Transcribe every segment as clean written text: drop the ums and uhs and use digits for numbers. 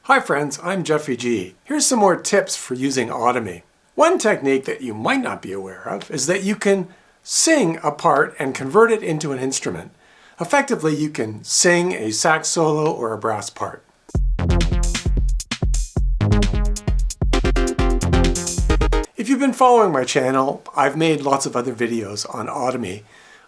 Hi friends, I'm Jeffy G. Here's some more tips for using Audimee. One technique that you might not be aware of is that you can sing a part and convert it into an instrument. Effectively, you can sing a sax solo or a brass part. If you've been following my channel, I've made lots of other videos on Audimee.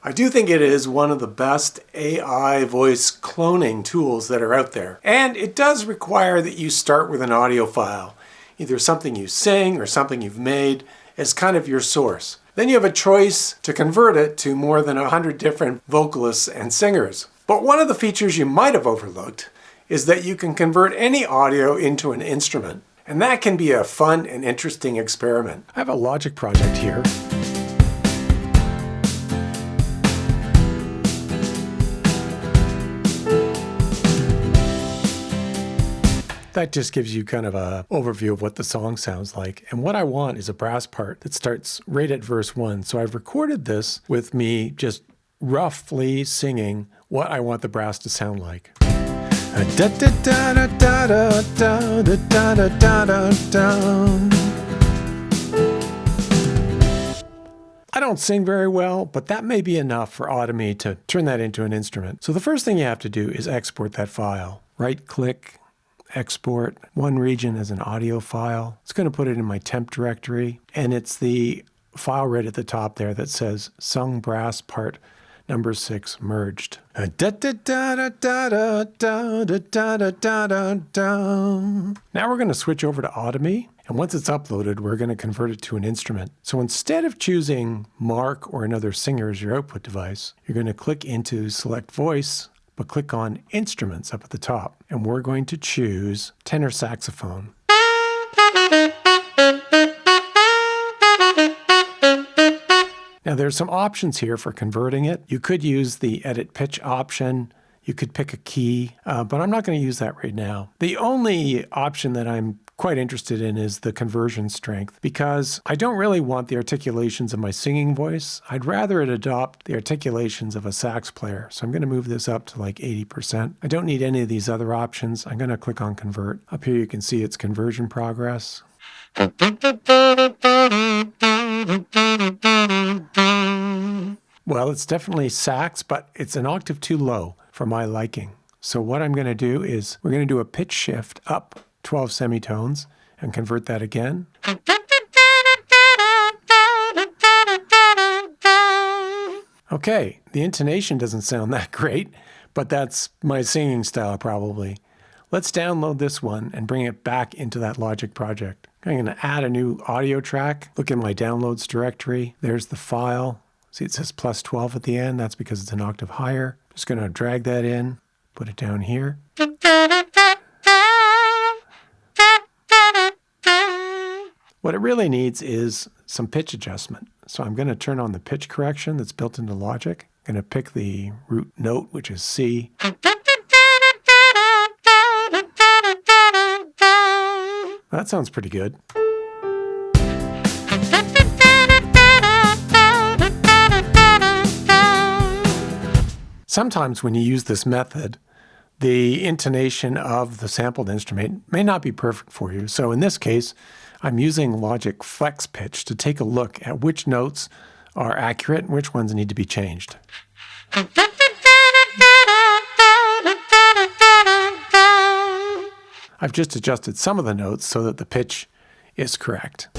I do think it is one of the best AI voice cloning tools that are out there. And it does require that you start with an audio file, either something you sing or something you've made as kind of your source. Then you have a choice to convert it to more than 100 different vocalists and singers. But one of the features you might have overlooked is that you can convert any audio into an instrument. And that can be a fun and interesting experiment. I have a Logic project here. That just gives you kind of an overview of what the song sounds like. And what I want is a brass part that starts right at verse 1. So I've recorded this with me just roughly singing what I want the brass to sound like. I don't sing very well, but that may be enough for Audimee to turn that into an instrument. So the first thing you have to do is export that file. Right-click, export one region as an audio file. It's going to put it in my temp directory, and it's the file right at the top there that says sung brass part number 6 merged. Now we're going to switch over to Audimee, and once it's uploaded, we're going to convert it to an instrument. So instead of choosing Mark or another singer as your output device, you're going to click into Select Voice, but click on Instruments up at the top, and we're going to choose tenor saxophone. Now there's some options here for converting it. You could use the edit pitch option. You could pick a key, but I'm not going to use that right now. The only option that I'm quite interested in is the conversion strength, because I don't really want the articulations of my singing voice. I'd rather it adopt the articulations of a sax player. So I'm going to move this up to like 80%. I don't need any of these other options. I'm going to click on convert. Up here you can see its conversion progress. Well, it's definitely sax, but it's an octave too low for my liking. So what I'm going to do is we're going to do a pitch shift up 12 semitones and convert that again. Okay, the intonation doesn't sound that great, but that's my singing style probably. Let's download this one and bring it back into that Logic project. I'm going to add a new audio track. Look in my downloads directory. There's the file. See, it says plus 12 at the end. That's because it's an octave higher. Just going to drag that in, put it down here. What it really needs is some pitch adjustment. So I'm going to turn on the pitch correction that's built into Logic. I'm going to pick the root note, which is C. That sounds pretty good. Sometimes when you use this method, the intonation of the sampled instrument may not be perfect for you. So in this case, I'm using Logic Flex Pitch to take a look at which notes are accurate and which ones need to be changed. I've just adjusted some of the notes so that the pitch is correct.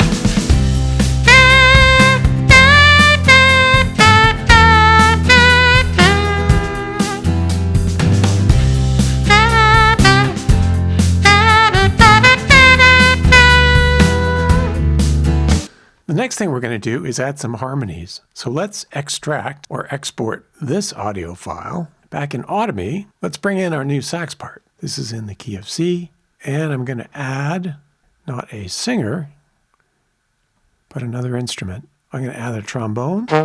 The next thing we're going to do is add some harmonies. So let's extract or export this audio file. Back in Audimee, let's bring in our new sax part. This is in the key of C, and I'm going to add not a singer, but another instrument. I'm going to add a trombone, but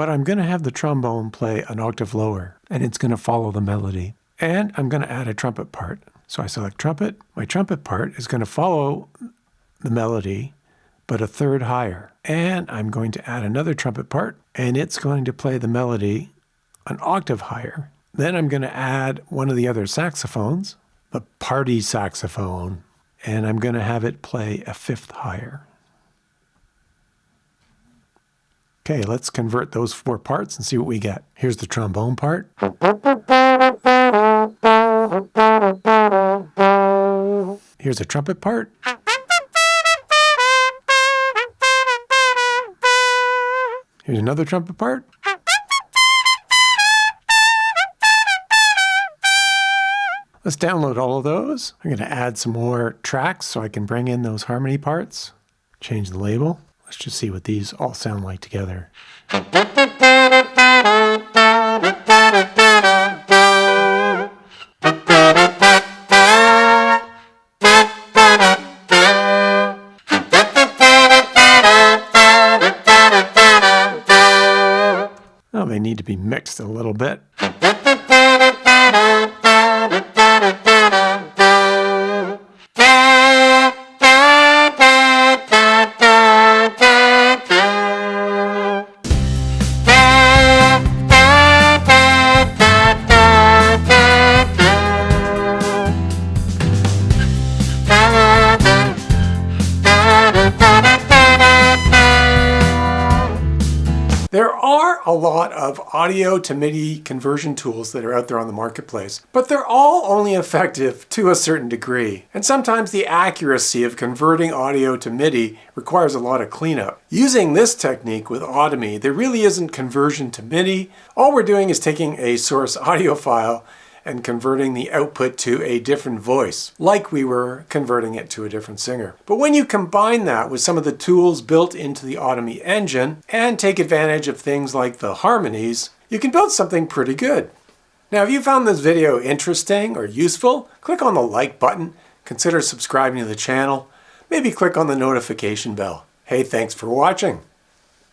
I'm going to have the trombone play an octave lower, and it's going to follow the melody. And I'm going to add a trumpet part. So I select trumpet. My trumpet part is going to follow the melody, but a third higher. And I'm going to add another trumpet part, and it's going to play the melody an octave higher Then I'm going to add one of the other saxophones, the party saxophone, and I'm going to have it play a fifth higher. Okay, let's convert those 4 parts and see what we get. Here's the trombone part. Here's a trumpet part. Here's another trumpet part. Let's download all of those. I'm going to add some more tracks so I can bring in those harmony parts. Change the label. Let's just see what these all sound like together. Oh, they need to be mixed a little bit. There are a lot of audio to MIDI conversion tools that are out there on the marketplace, but they're all only effective to a certain degree. And sometimes the accuracy of converting audio to MIDI requires a lot of cleanup. Using this technique with Audimee, there really isn't conversion to MIDI. All we're doing is taking a source audio file and converting the output to a different voice, like we were converting it to a different singer. But when you combine that with some of the tools built into the Audimee engine and take advantage of things like the Harmonies, you can build something pretty good. Now, if you found this video interesting or useful, click on the like button, consider subscribing to the channel, maybe click on the notification bell. Hey, thanks for watching.